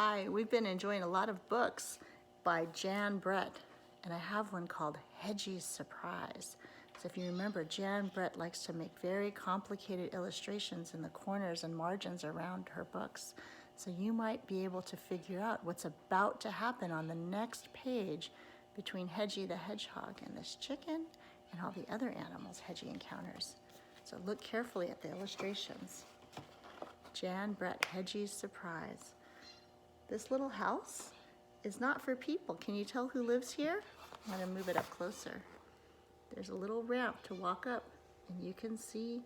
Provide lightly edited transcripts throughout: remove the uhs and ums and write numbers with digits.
Hi, we've been enjoying a lot of books by Jan Brett, and I have one called Hedgie's Surprise. So if you remember, Jan Brett likes to make very complicated illustrations in the corners and margins around her books. So you might be able to figure out what's about to happen on the next page between Hedgie the hedgehog and this chicken and all the other animals Hedgie encounters. So look carefully at the illustrations. Jan Brett, Hedgie's Surprise. This little house is not for people. Can you tell who lives here? I'm going to move it up closer. There's a little ramp to walk up, and you can see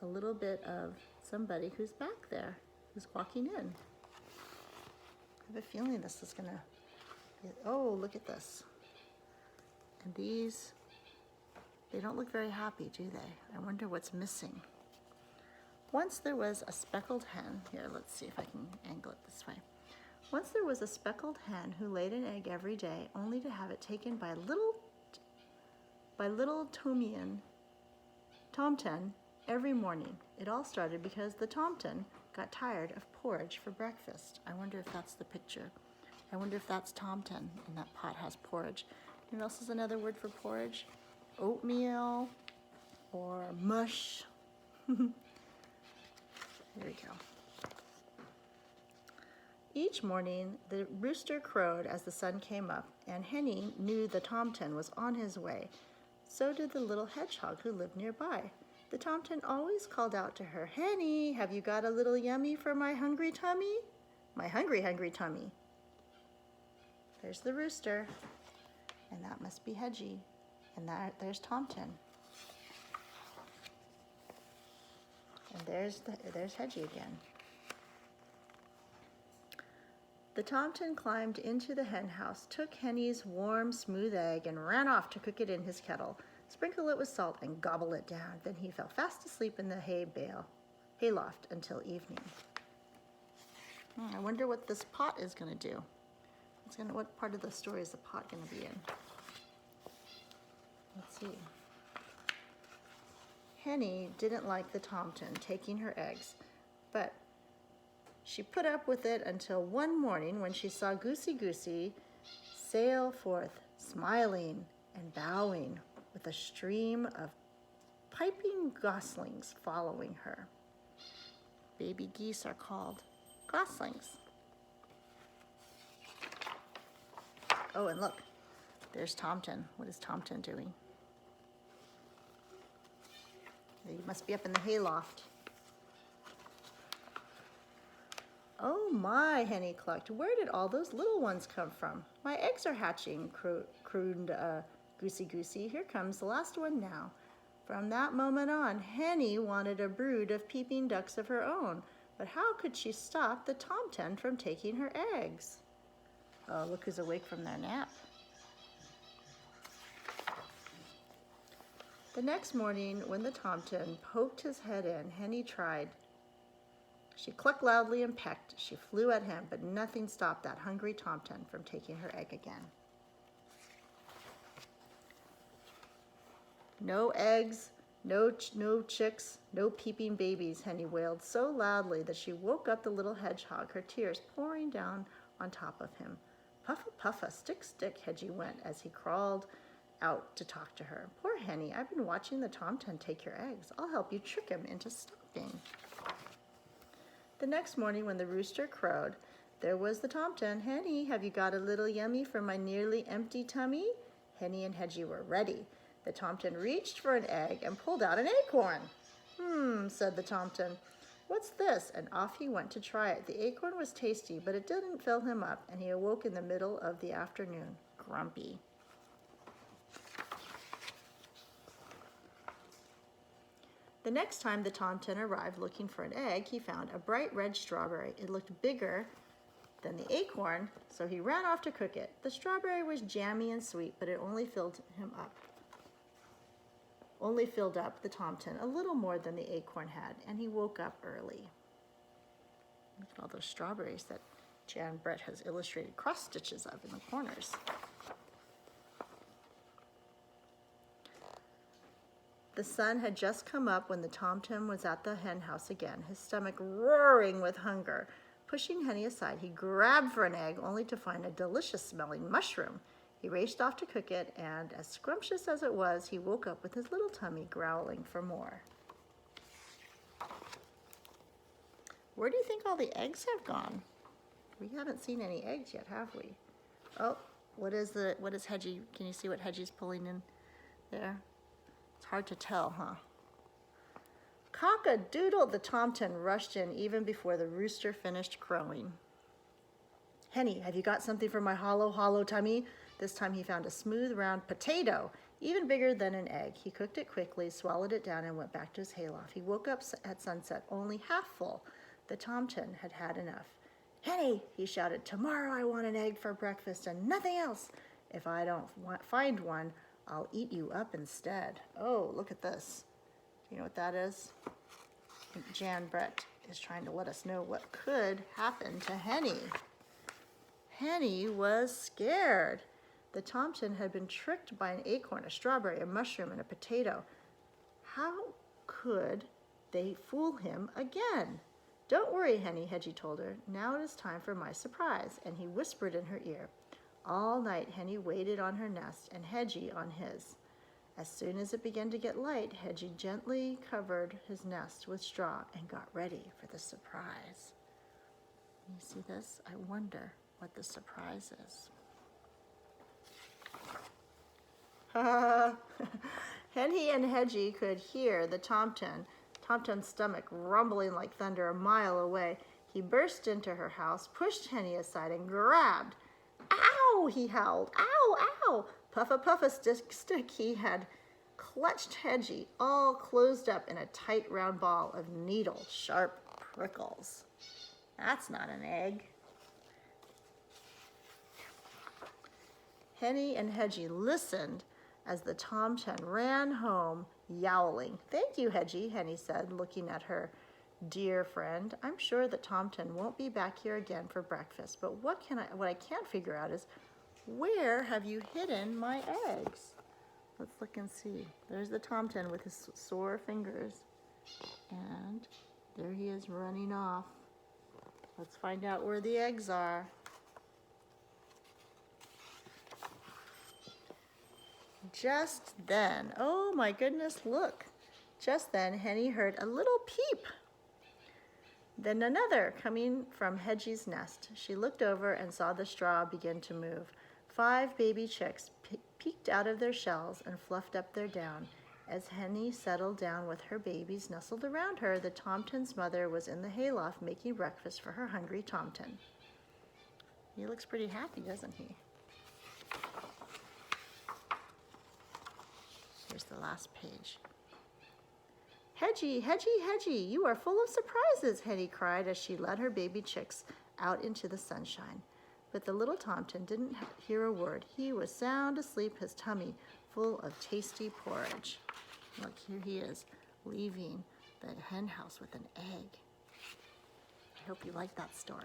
a little bit of somebody who's back there, who's walking in. I have a feeling this is going to, oh, look at this. And these, they don't look very happy, do they? I wonder what's missing. Once there was a speckled hen. Here, let's see if I can angle it this way. Once there was a speckled hen who laid an egg every day, only to have it taken by little Tomten every morning. It all started because the Tomten got tired of porridge for breakfast. I wonder if that's the picture. I wonder if that's Tomten and that pot has porridge. You know what else is another word for porridge? Oatmeal or mush. Here we go. Each morning, the rooster crowed as the sun came up, and Henny knew the Tomten was on his way. So did the little hedgehog who lived nearby. The Tomten always called out to her, "Henny, have you got a little yummy for my hungry tummy? My hungry, hungry tummy." There's the rooster, and that must be Hedgie, and there's Tomten. And there's Hedgie again. The Tomten climbed into the hen house, took Henny's warm, smooth egg, and ran off to cook it in his kettle, sprinkle it with salt, and gobble it down. Then he fell fast asleep in the hayloft until evening. I wonder what this pot is going to do. What part of the story is the pot going to be in? Let's see. Henny didn't like the Tomten taking her eggs, but she put up with it until one morning when she saw Goosey sail forth, smiling and bowing, with a stream of piping goslings following her. Baby geese are called goslings. Oh, and look, there's Tomten. What is Tomten doing? He must be up in the hayloft. "Oh my," Henny clucked, "where did all those little ones come from? My eggs are hatching," crooned Goosey. "Here comes the last one now." From that moment on, Henny wanted a brood of peeping ducks of her own, but how could she stop the Tomten from taking her eggs? Oh, look who's awake from their nap. The next morning, when the Tomten poked his head in, Henny tried. She clucked loudly and pecked. She flew at him, but nothing stopped that hungry Tomten from taking her egg again. "No eggs, no chicks, no peeping babies," Henny wailed so loudly that she woke up the little hedgehog, her tears pouring down on top of him. "Puffa, puffa, stick, stick," Hedgie went as he crawled out to talk to her. "Poor Henny, I've been watching the Tomten take your eggs. I'll help you trick him into stopping." The next morning when the rooster crowed, there was the Tomten. "Henny, have you got a little yummy for my nearly empty tummy?" Henny and Hedgie were ready. The Tomten reached for an egg and pulled out an acorn. Said the Tomten. "What's this?" And off he went to try it. The acorn was tasty, but it didn't fill him up, and he awoke in the middle of the afternoon, grumpy. The next time the Tomten arrived looking for an egg, he found a bright red strawberry. It looked bigger than the acorn, so he ran off to cook it. The strawberry was jammy and sweet, but it only filled up the Tomten a little more than the acorn had, and he woke up early. Look at all those strawberries that Jan Brett has illustrated cross stitches of in the corners. The sun had just come up when the Tomten was at the hen house again, his stomach roaring with hunger. Pushing Henny aside, he grabbed for an egg, only to find a delicious-smelling mushroom. He raced off to cook it, and as scrumptious as it was, he woke up with his little tummy growling for more. Where do you think all the eggs have gone? We haven't seen any eggs yet, have we? Oh, what is Hedgie? Can you see what Hedgie's pulling in there? It's hard to tell, huh? Cock-a-doodle, the tomten rushed in even before the rooster finished crowing. Henny, have you got something for my hollow tummy? This time he found a smooth, round potato, even bigger than an egg. He cooked it quickly, swallowed it down, and went back to his hayloft. He woke up at sunset only half full. The tomten had had enough. Henny, he shouted, tomorrow I want an egg for breakfast and nothing else. If I don't find one, I'll eat you up instead. Oh, look at this. You know what that is? I think Jan Brett is trying to let us know what could happen to Henny. Henny was scared. The tomten had been tricked by an acorn, a strawberry, a mushroom, and a potato. How could they fool him again? Don't worry, Henny, Hedgie told her. Now it is time for my surprise, and he whispered in her ear. All night, Henny waited on her nest and Hedgie on his. As soon as it began to get light, Hedgie gently covered his nest with straw and got ready for the surprise. You see this? I wonder what the surprise is. Henny and Hedgie could hear the tomten's stomach rumbling like thunder a mile away. He burst into her house, pushed Henny aside, and grabbed. Ow, he howled. Ow, ow. Puffa, puffa, stick. He had clutched Hedgie, all closed up in a tight round ball of needle-sharp prickles. That's not an egg. Henny and Hedgie listened as the tomten ran home, yowling. Thank you, Hedgie, Henny said, looking at her dear friend. I'm sure that tomten won't be back here again for breakfast, but what I can't figure out is, where have you hidden my eggs? Let's look and see. There's the tomten with his sore fingers, and there he is running off. Let's find out where the eggs are. Just then, oh my goodness, look. Just then, Henny heard a little peep. Then another coming from Hedgie's nest. She looked over and saw the straw begin to move. 5 baby chicks peeked out of their shells and fluffed up their down. As Henny settled down with her babies nestled around her, the tomten's mother was in the hayloft making breakfast for her hungry tomten. He looks pretty happy, doesn't he? Here's the last page. Hedgie, Hedgie, Hedgie, you are full of surprises, Henny cried as she led her baby chicks out into the sunshine. But the little tomten didn't hear a word. He was sound asleep, his tummy full of tasty porridge. Look, here he is, leaving the hen house with an egg. I hope you like that story.